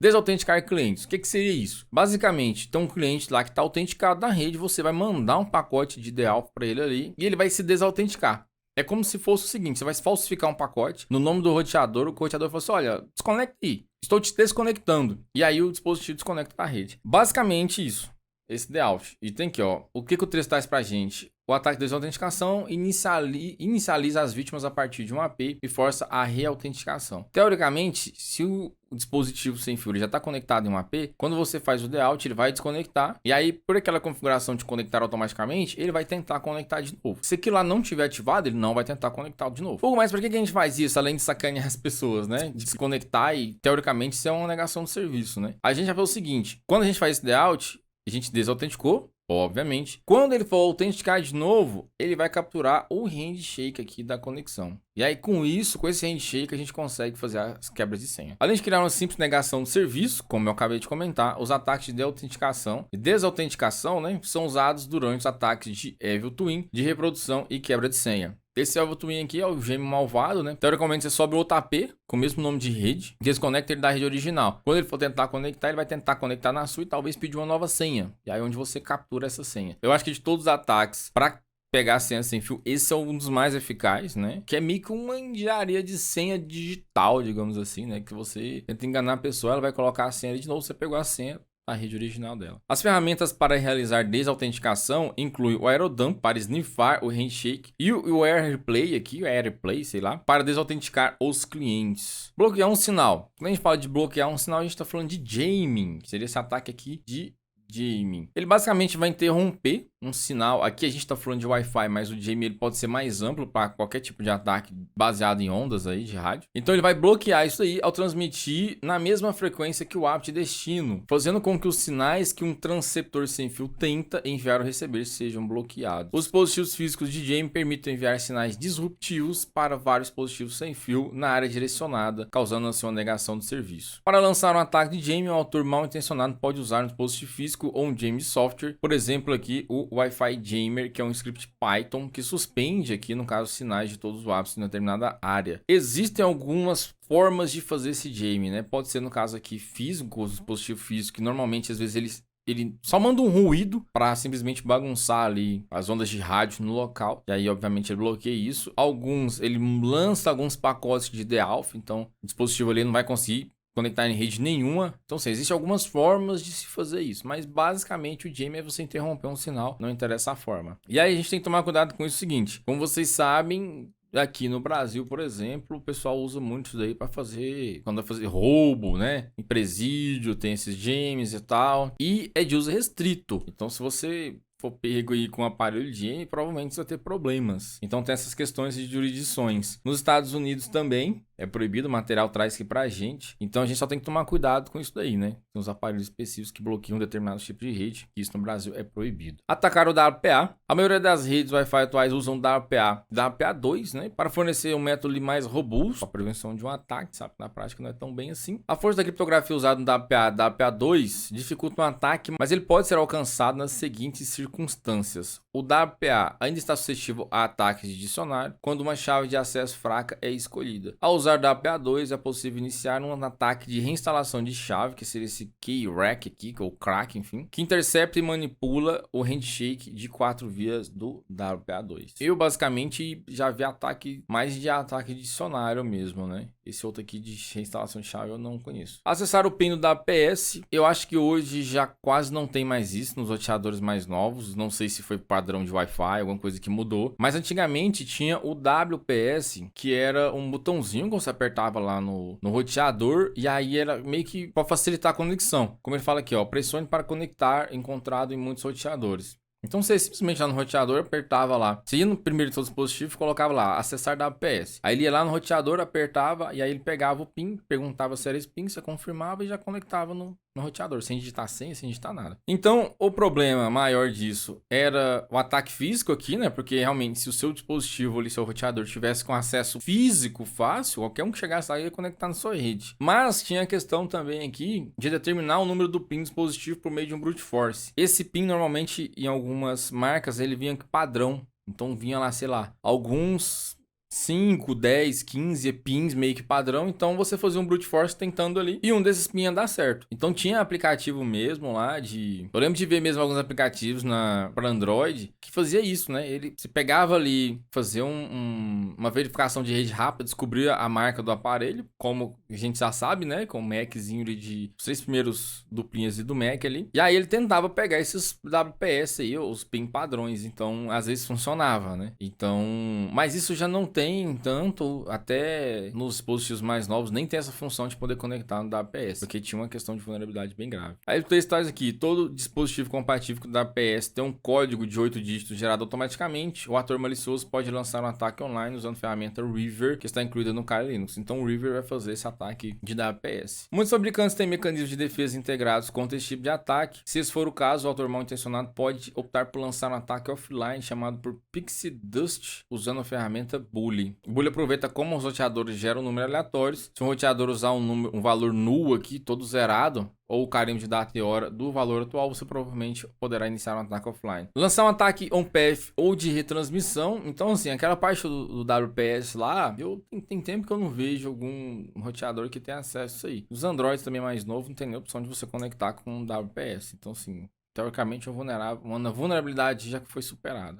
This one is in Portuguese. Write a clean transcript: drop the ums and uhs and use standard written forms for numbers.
Desautenticar clientes. O que seria isso? Basicamente, tem um cliente lá que está autenticado na rede, você vai mandar um pacote de DAlpha para ele ali e ele vai se desautenticar. É como se fosse o seguinte, você vai falsificar um pacote no nome do roteador, o roteador fala assim, olha, desconecta aí, estou te desconectando. E aí o dispositivo desconecta da rede. Basicamente isso, esse DAlpha. E tem aqui, ó, o que o texto traz pra gente? O ataque de desautenticação inicializa as vítimas a partir de um AP e força a reautenticação. Teoricamente, se o dispositivo sem fio já está conectado em um AP, quando você faz o DAut, ele vai desconectar. E aí, por aquela configuração de conectar automaticamente, ele vai tentar conectar de novo. Se aquilo lá não tiver ativado, ele não vai tentar conectar de novo. Pô, mas por que a gente faz isso, além de sacanear as pessoas, né? De desconectar e, teoricamente, isso é uma negação do serviço, né? A gente já fez o seguinte, quando a gente faz esse DAut, a gente desautenticou, obviamente. Quando ele for autenticar de novo, ele vai capturar o handshake aqui da conexão. E aí, com isso, com esse handshake, a gente consegue fazer as quebras de senha. Além de criar uma simples negação do serviço, como eu acabei de comentar, os ataques de autenticação e desautenticação, né, são usados durante os ataques de Evil Twin, de reprodução e quebra de senha. Esse Evil Twin aqui é o gêmeo malvado, né? Teoricamente, você sobe outro AP com o mesmo nome de rede, desconecta ele da rede original. Quando ele for tentar conectar, ele vai tentar conectar na sua e talvez pedir uma nova senha. E aí, onde você captura essa senha. Eu acho que de todos os ataques, para pegar a senha sem fio, esse é um dos mais eficazes, né? Que é meio que uma engenharia de senha digital, digamos assim, né? Que você tenta enganar a pessoa, ela vai colocar a senha ali de novo, você pegou a senha a rede original dela. As ferramentas para realizar desautenticação incluem o Aerodump para snifar o handshake e o AirPlay aqui, o AirPlay, sei lá, para desautenticar os clientes. Bloquear um sinal. Quando a gente fala de bloquear um sinal, a gente está falando de jamming, que seria esse ataque aqui de jamming. Ele basicamente vai interromper um sinal. Aqui a gente está falando de Wi-Fi, mas o jamming ele pode ser mais amplo para qualquer tipo de ataque baseado em ondas aí de rádio. Então ele vai bloquear isso aí ao transmitir na mesma frequência que o apt destino, fazendo com que os sinais que um transceptor sem fio tenta enviar ou receber sejam bloqueados. Os dispositivos físicos de jamming permitem enviar sinais disruptivos para vários dispositivos sem fio na área direcionada, causando assim uma negação do serviço. Para lançar um ataque de jamming, um autor mal intencionado pode usar um dispositivo físico ou um jamming software, por exemplo aqui o Wi-Fi Jammer, que é um script Python que suspende aqui, no caso, sinais de todos os apps em determinada área. Existem algumas formas de fazer esse jamming, né? Pode ser no caso aqui físico, o dispositivo físico, que normalmente às vezes ele só manda um ruído para simplesmente bagunçar ali as ondas de rádio no local. E aí, obviamente, ele bloqueia isso. Ele lança alguns pacotes de DAlpha, então o dispositivo ali não vai conseguir conectar em rede nenhuma. Então, assim, existem algumas formas de se fazer isso, mas basicamente o jamming é você interromper um sinal, não interessa a forma. E aí a gente tem que tomar cuidado com isso seguinte, como vocês sabem, aqui no Brasil, por exemplo, o pessoal usa muito isso daí para fazer, quando vai fazer roubo, né? Em presídio, tem esses jammings e tal, e é de uso restrito. Então, se você for pego aí com um aparelho de jamming, provavelmente você vai ter problemas. Então tem essas questões de jurisdições. Nos Estados Unidos também é proibido, o material traz aqui pra gente. Então a gente só tem que tomar cuidado com isso daí, né? Tem uns aparelhos específicos que bloqueiam determinados tipos de rede, que isso no Brasil é proibido. Atacar o WPA. A maioria das redes Wi-Fi atuais usam WPA, WPA2, né? Para fornecer um método mais robusto para a prevenção de um ataque, sabe? Na prática não é tão bem assim. A força da criptografia usada no WPA, WPA2, dificulta um ataque, mas ele pode ser alcançado nas seguintes circunstâncias. O WPA ainda está suscetível a ataques de dicionário quando uma chave de acesso fraca é escolhida. Ao usar WPA2 é possível iniciar um ataque de reinstalação de chave, que seria esse key rack aqui, ou crack, enfim, que intercepta e manipula o handshake de 4 vias do WPA2. Eu basicamente já vi ataque, mais de ataque de dicionário mesmo, né? Esse outro aqui de reinstalação de chave eu não conheço. Acessar o PIN do WPS, eu acho que hoje já quase não tem mais isso nos roteadores mais novos. Não sei se foi padrão de Wi-Fi, alguma coisa que mudou. Mas antigamente tinha o WPS, que era um botãozinho que você apertava lá no roteador. E aí era meio que para facilitar a conexão. Como ele fala aqui, ó, pressione para conectar, encontrado em muitos roteadores. Então você simplesmente lá no roteador apertava lá. Você ia no primeiro de todo dispositivo e colocava lá, acessar WPS. Aí ele ia lá no roteador, apertava e aí ele pegava o PIN, perguntava se era esse PIN, você confirmava e já conectava no roteador, sem digitar senha, sem digitar nada. Então o problema maior disso era o ataque físico aqui, né? Porque realmente se o seu dispositivo ali, seu roteador, tivesse com acesso físico fácil, qualquer um que chegasse lá ia conectar na sua rede. Mas tinha a questão também aqui de determinar o número do PIN do dispositivo por meio de um brute force. Esse PIN normalmente em algumas marcas ele vinha padrão. Então vinha lá, sei lá, alguns 5, 10, 15 pins meio que padrão, então você fazia um brute force tentando ali, e um desses pins ia dar certo. Então tinha aplicativo mesmo lá de... Eu lembro de ver mesmo alguns aplicativos para Android que fazia isso, né? Ele se pegava ali, fazia uma verificação de rede rápida, descobria a marca do aparelho, como a gente já sabe, né? Com o Maczinho ali de... Os 3 primeiros duplinhas do Mac ali. E aí ele tentava pegar esses WPS aí, os pin padrões, então às vezes funcionava, né? Então... Mas isso já não tem tanto, até nos dispositivos mais novos, nem tem essa função de poder conectar no WPS, porque tinha uma questão de vulnerabilidade bem grave. Aí o texto traz aqui, todo dispositivo compatível com o WPS tem um código de 8 dígitos gerado automaticamente. O ator malicioso pode lançar um ataque online usando a ferramenta River, que está incluída no Kali Linux. Então o River vai fazer esse ataque de WPS. Muitos fabricantes têm mecanismos de defesa integrados contra esse tipo de ataque. Se esse for o caso, o autor mal intencionado pode optar por lançar um ataque offline chamado por Pixie Dust, usando a ferramenta Bully. O Bully aproveita como os roteadores geram números aleatórios. Se um roteador usar um valor null aqui, todo zerado, ou o carimbo de data e hora do valor atual, você provavelmente poderá iniciar um ataque offline. Lançar um ataque on-path ou de retransmissão. Então, assim, aquela parte do WPS lá, tem tempo que eu não vejo algum roteador que tenha acesso a isso aí. Os Androids também mais novos não tem nem opção de você conectar com um WPS. Então, assim, teoricamente, uma vulnerabilidade já que foi superada.